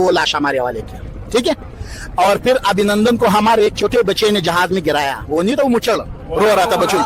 वो लाश हमारे हवाले की, ठीक है। और फिर अभिनंदन को हमारे एक छोटे बच्चे ने जहाज में गिराया, वो नहीं तो मुचल रो रहा था बच्चों,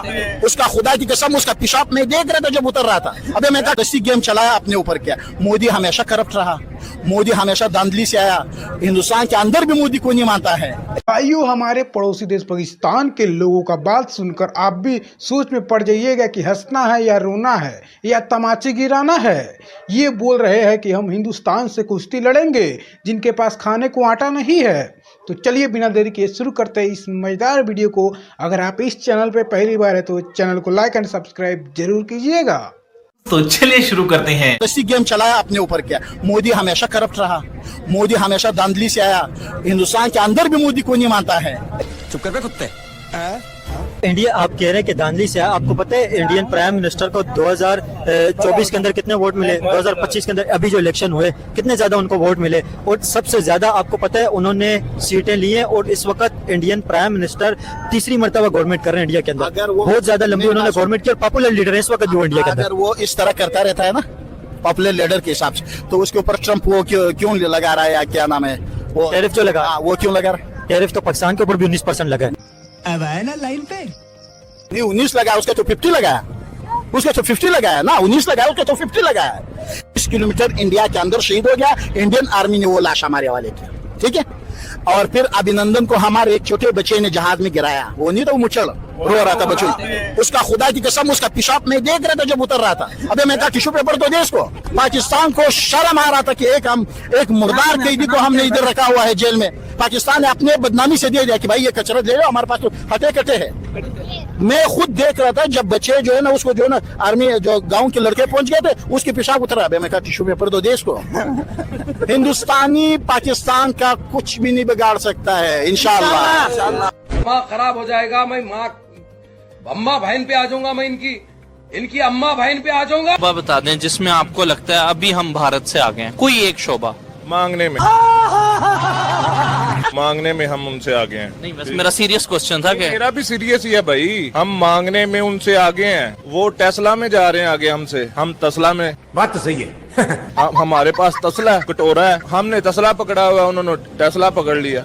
उसका खुदा की कसम उसका पेशाब में देख रहा था जब उतर रहा था। अबे मैं कहा दस्ती गेम चलाया अपने ऊपर किया। मोदी हमेशा करप्ट रहा, मोदी हमेशा धांधली से आया, हिंदुस्तान के अंदर भी मोदी को नहीं मानता है। भाइयों, हमारे पड़ोसी देश पाकिस्तान के लोगों का बात सुनकर आप भी सोच में पड़ जाइएगा कि हंसना है या रोना है या तमाचे गिराना है। ये बोल रहे हैं कि हम हिंदुस्तान से कुश्ती लड़ेंगे जिनके पास खाने को आटा नहीं है। तो चलिए बिना देरी किए शुरू करते हैं इस मजेदार वीडियो को। अगर आप इस चैनल पे पहली बार है तो चैनल को लाइक एंड सब्सक्राइब जरूर कीजिएगा। तो चलिए शुरू करते हैं। दस्ती गेम चलाया अपने ऊपर किया। मोदी हमेशा करप्ट रहा, मोदी हमेशा धांधली से आया, हिंदुस्तान के अंदर भी मोदी को नहीं मानता है। चुप कर बे कुत्ते। इंडिया, आप कह रहे हैं कि धांधली से है। आपको पता है इंडियन प्राइम मिनिस्टर को 2024 के अंदर कितने वोट मिले, 2025 के अंदर अभी जो इलेक्शन हुए कितने ज्यादा उनको वोट मिले, और सबसे ज्यादा आपको पता है उन्होंने सीटें ली हैं। और इस वक्त इंडियन प्राइम मिनिस्टर तीसरी मर्तबा गवर्नमेंट कर रहे हैं इंडिया के अंदर। बहुत ज्यादा लंबी उन्होंने गवर्नमेंट की और पॉपुलर लीडर है इस वक्त जो इंडिया के अंदर। अगर वो इस तरह करता रहता है ना पॉपुलर लीडर के हिसाब से, तो उसके ऊपर ट्रम्प वो क्यों लगा रहा है, या क्या नाम है वो टैरिफ जो लगा, वो क्यों लगा रहा है? टैरिफ तो पाकिस्तान के ऊपर भी 19% लगा है। अब आए ना लाइन पे। नहीं 19 लगाया, उसका तो 50 लगाया, उसका तो 50 लगाया ना, 19 लगाया उसका तो 50 लगाया। 20 किलोमीटर इंडिया के अंदर शहीद हो गया। इंडियन आर्मी ने वो लाश हमारे हवाले की, ठीक है। और फिर अभिनंदन को हमारे एक छोटे बच्चे ने जहाज में गिराया, वो नहीं तो मुचल रो रहा था बच्चों, उसका खुदा की कसम उसका पेशाब में देख रहा था जब उतर रहा था। अबे मैं कहा टिश्यू पेपर तो दे इसको। पाकिस्तान को शर्म आ रहा था कि एक मुर्दार कैदी को हमने इधर रखा हुआ है जेल में। पाकिस्तान ने अपने बदनामी से दे दिया कि भाई ये कचरा ले लो, हमारे पास तो हटे कटे है। मैं खुद देख रहा था जब बच्चे जो है ना उसको जो है ना आर्मी जो गांव के लड़के पहुंच गए थे उसके पेशाब उतरा। अबे मैं कहा टिश्यू पेपर तो दे इसको। हिंदुस्तानी पाकिस्तान का कुछ भी नहीं बिगाड़ सकता है इंशाअल्लाह। माँ खराब हो जाएगा, मैं माँ अम्मा बहन पे आ जाऊंगा, मैं इनकी अम्मा बहन पे आ जाऊंगा। शोबा बता दें जिसमें आपको लगता है अभी हम भारत से आगे हैं, कोई एक शोबा मांगने में हम उनसे आगे हैं। नहीं, बस मेरा सीरियस क्वेश्चन था कि मेरा भी सीरियस ही है भाई। हम मांगने में उनसे आगे हैं, वो टेस्ला में जा रहे हैं आगे हमसे, हम तसला में। बात तो सही है। हमारे पास तसला है, कटोरा है, हमने तसला पकड़ा हुआ है, उन्होंने टेस्ला पकड़ लिया।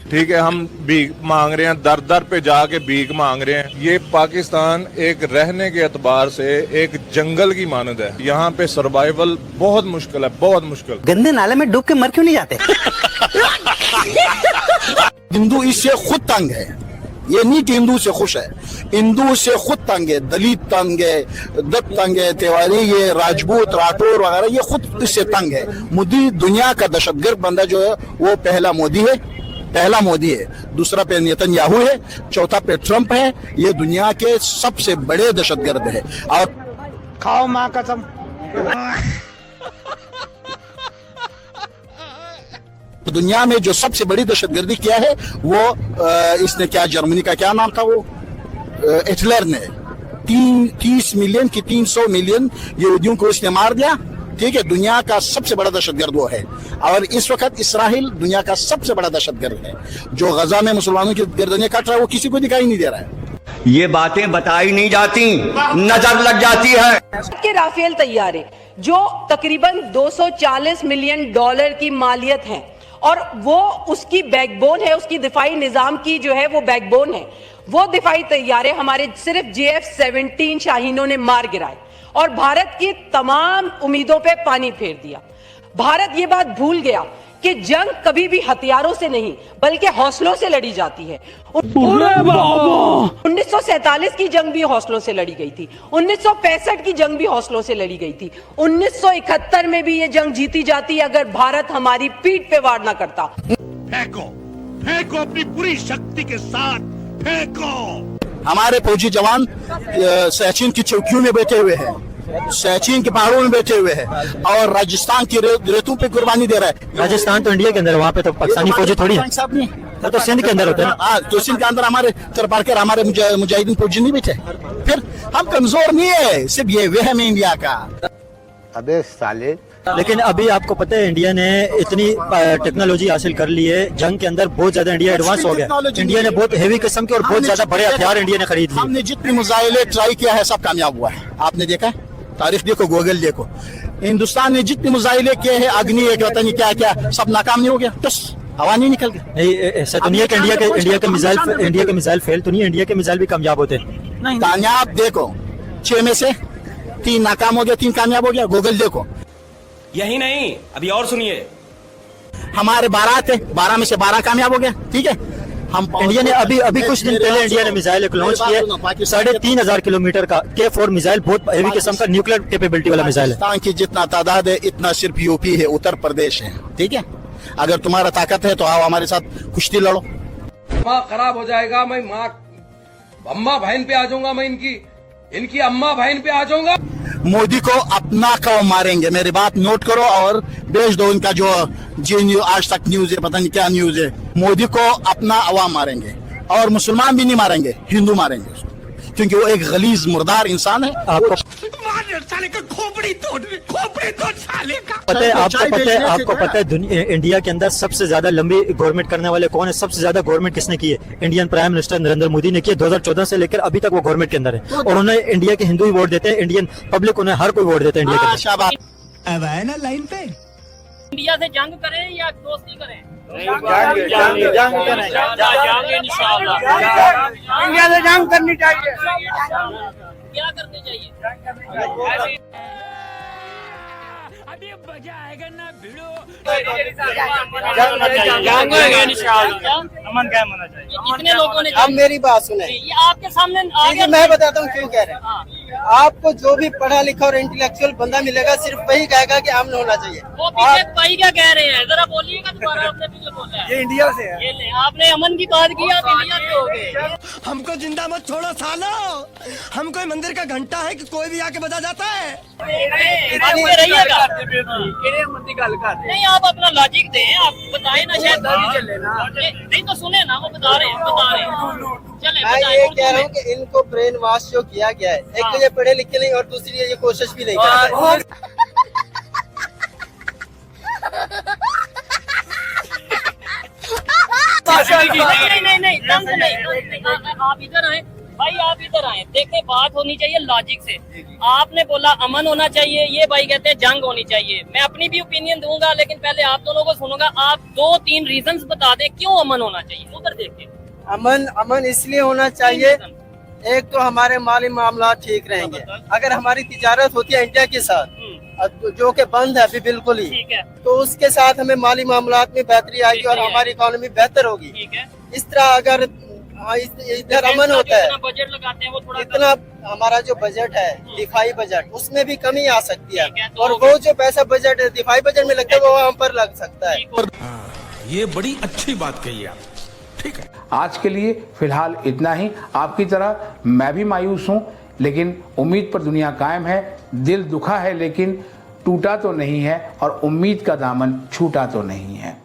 ठीक है, हम भीख मांग रहे हैं, दर दर पे जाके भीख मांग रहे हैं। ये पाकिस्तान एक रहने के एतबार से एक जंगल की मानद है। यहाँ पे सर्वाइवल बहुत मुश्किल है, बहुत मुश्किल। गंदे नाले में डूब के मर क्यों नहीं जाते? हिंदू इससे खुद तंग है, ये नहीं कि हिंदू से खुश है, हिंदू से खुद तंग है। दलित तंग है, दत्त तंग है, तिवारी, ये राजपूत, राठौर वगैरह ये खुद इससे तंग है। मोदी दुनिया का दहशतगर्द बंदा जो है वो पहला मोदी है, दूसरा पे नेतन्याहू है, चौथा पे ट्रम्प है। ये दुनिया के सबसे बड़े दहशतगर्द है। और खाओ माँ कसम। दुनिया में जो सबसे बड़ी दहशतगर्दी किया है वो इसने क्या, जर्मनी का क्या नाम था वो, हिटलर ने 30 मिलियन की 300 मिलियन यहूदियों को इसने मार दिया, ठीक है। दुनिया का सबसे बड़ा दहशतगर्द वो है। और इस वक्त इसराइल दुनिया का सबसे बड़ा दहशतगर्द है। जो गजा में मुसलमानों की गर्दनें काट रहा है वो किसी को दिखाई नहीं दे रहा है। ये बातें बताई नहीं जाती, नजर लग जाती है। के राफेल तैयारे जो तकरीबन 240 मिलियन डॉलर की मालियत है और वो उसकी बैकबोन है, उसकी दिफाई निजाम की जो है वो बैकबोन है। वो दिफाई तैयारे हमारे सिर्फ JF-17 शाहीनों ने मार गिराए और भारत की तमाम उम्मीदों पे पानी फेर दिया। भारत ये बात भूल गया कि जंग कभी भी हथियारों से नहीं बल्कि हौसलों से लड़ी जाती है। 1947 की जंग भी हौसलों से लड़ी गई थी, 1965 की जंग भी हौसलों से लड़ी गई थी, 1971 में भी ये जंग जीती जाती अगर भारत हमारी पीठ पे वार ना करता। फेंको अपनी पूरी शक्ति के साथ फेंको। हमारे फौजी जवान सियाचिन की चौकियों में बैठे हुए हैं, सियाचिन के पहाड़ों में बैठे हुए हैं और राजस्थान की रेतों पे कुर्बानी दे रहा है। राजस्थान तो इंडिया के अंदर है, वहाँ पे तो पाकिस्तानी फौजी थोड़ी है, तो सिंध के अंदर होते हैं ना। तो सिंध के अंदर हमारे तरपारकर हमारे मुजाहिदीन फौजी नहीं बैठे। फिर हम कमजोर नहीं है, सिर्फ ये वहम है इंडिया का। अबे साले। लेकिन अभी आपको पता है इंडिया ने इतनी टेक्नोलॉजी हासिल कर ली है, जंग के अंदर बहुत ज्यादा इंडिया एडवांस हो गया। इंडिया ने बहुत हेवी किस्म के और बहुत ज्यादा बड़े हथियार इंडिया ने खरीद लिए। हमने जितने मुजाइले ट्राई किया है सब कामयाब हुआ है। आपने देखा है, तारीख देखो, गूगल देखो। हिंदुस्तान ने जितने मुजाहिले किए हैं, अग्नि एक पता नहीं क्या क्या, सब नाकाम नहीं हो गया, बस हवा नहीं निकल गया। नहीं, ऐसा तो नहीं है कि इंडिया के मिसाइल फेल तो नहीं है, इंडिया के मिसाइल भी कामयाब होते हैं। नहीं कामयाब देखो, 6 में से 3 नाकाम हो गया, 3 कामयाब हो गया। गूगल देखो। यही नहीं, अभी और सुनिए, हमारे 12 थे, 12 में से 12 कामयाब हो गया। ठीक है, हम इंडिया ने अभी कुछ दिन पहले इंडिया ने मिसाइल एक लॉन्च किया, 3,500 किलोमीटर का K4 मिसाइल, बहुत हेवी किस्म का न्यूक्लियर कैपेबिलिटी वाला मिसाइल है। पाकिस्तान की जितना तादाद है इतना सिर्फ यूपी है, उत्तर प्रदेश है। ठीक है, अगर तुम्हारा ताकत है तो आओ हमारे साथ कुश्ती लड़ो। माँ खराब हो जाएगा, मैं माँ अम्मा बहन पे आ जाऊंगा, मैं इनकी अम्मा बहन पे आ जाऊंगा। मोदी को अपना कौम मारेंगे, मेरी बात नोट करो और भेज दो इनका जो जी न्यूज, आज तक न्यूज है, पता नहीं क्या न्यूज है। मोदी को अपना अवाम मारेंगे, और मुसलमान भी नहीं मारेंगे, हिंदू मारेंगे उसको, क्योंकि वो एक गलीज मुर्दार इंसान है। आपको पता है इंडिया के अंदर सबसे ज्यादा लंबी गवर्नमेंट करने वाले कौन है? सबसे ज्यादा गवर्नमेंट किसने की है? Indian prime minister Narendra Modi ने की है। 2014 से लेकर अभी तक वो गवर्नमेंट के अंदर है, और उन्हें इंडिया के हिंदू ही वोट देते हैं, इंडियन पब्लिक उन्हें हर कोई वोट देता है इंडिया के अंदर। शाबाश। अब आए ना लाइन पे। इंडिया से जंग करें या दोस्ती करें? इंडिया से जंग करनी चाहिए। क्या करनी चाहिए? अभी मजा आएगा ना भिड़ो। अमन क्या होना चाहिए? कितने लोगों ने? अब मेरी बात सुने, ये आपके सामने मैं बताता हूँ क्यों कह रहे हैं। आपको जो भी पढ़ा लिखा और इंटेलेक्चुअल बंदा मिलेगा सिर्फ वही कहेगा कि अमन होना चाहिए। वो पीछे भाई क्या कह रहे हैं, जरा बोलिएगा दोबारा। आपने पीछे बोला है ये इंडिया से है। ये ले, आपने अमन की बात की, आप इंडिया से हो गए। हमको जिंदा मत छोड़ो सालो, हम कोई मंदिर का घंटा है कि कोई भी आके बजा जाता है। रहिएगा नहीं, आप अपना लॉजिक दें, आप बताएं ना, शायद नहीं तो सुने ना, वो बता रहे हैं। चले मैं ये कह रहा हूँ कि इनको ब्रेन वॉश जो किया गया है, एक तो ये पढ़े लिखे नहीं और दूसरी ये कोशिश भी नहीं कर रहे। नहीं, आप इधर आए भाई, आप इधर आए, देखें बात होनी चाहिए लॉजिक से। आपने बोला अमन होना चाहिए, ये भाई कहते हैं जंग होनी चाहिए। मैं अपनी भी ओपिनियन दूंगा, लेकिन पहले आप दोनों को सुनूंगा। आप 2-3 रीजंस बता दें क्यों अमन होना चाहिए। उधर देखिए, अमन इसलिए होना चाहिए, एक तो हमारे माली मामला ठीक रहेंगे। अगर हमारी तिजारत होती है इंडिया के साथ, जो कि बंद है अभी बिल्कुल ही, तो उसके साथ हमें माली मामलात में बेहतरी आएगी और हमारी इकोनॉमी बेहतर होगी। इस तरह अगर इधर अमन होता है, बजट लगाते हैं वो थोड़ा, इतना हमारा जो बजट है दिफाई बजट, उसमें भी कमी आ सकती है, और वो जो पैसा बजट दिफाई बजट में लगता है वो हम पर लग सकता है। ये बड़ी अच्छी बात कही आप। ठीक है, आज के लिए फिलहाल इतना ही। आपकी तरह मैं भी मायूस हूं, लेकिन उम्मीद पर दुनिया कायम है। दिल दुखा है लेकिन टूटा तो नहीं है, और उम्मीद का दामन छूटा तो नहीं है।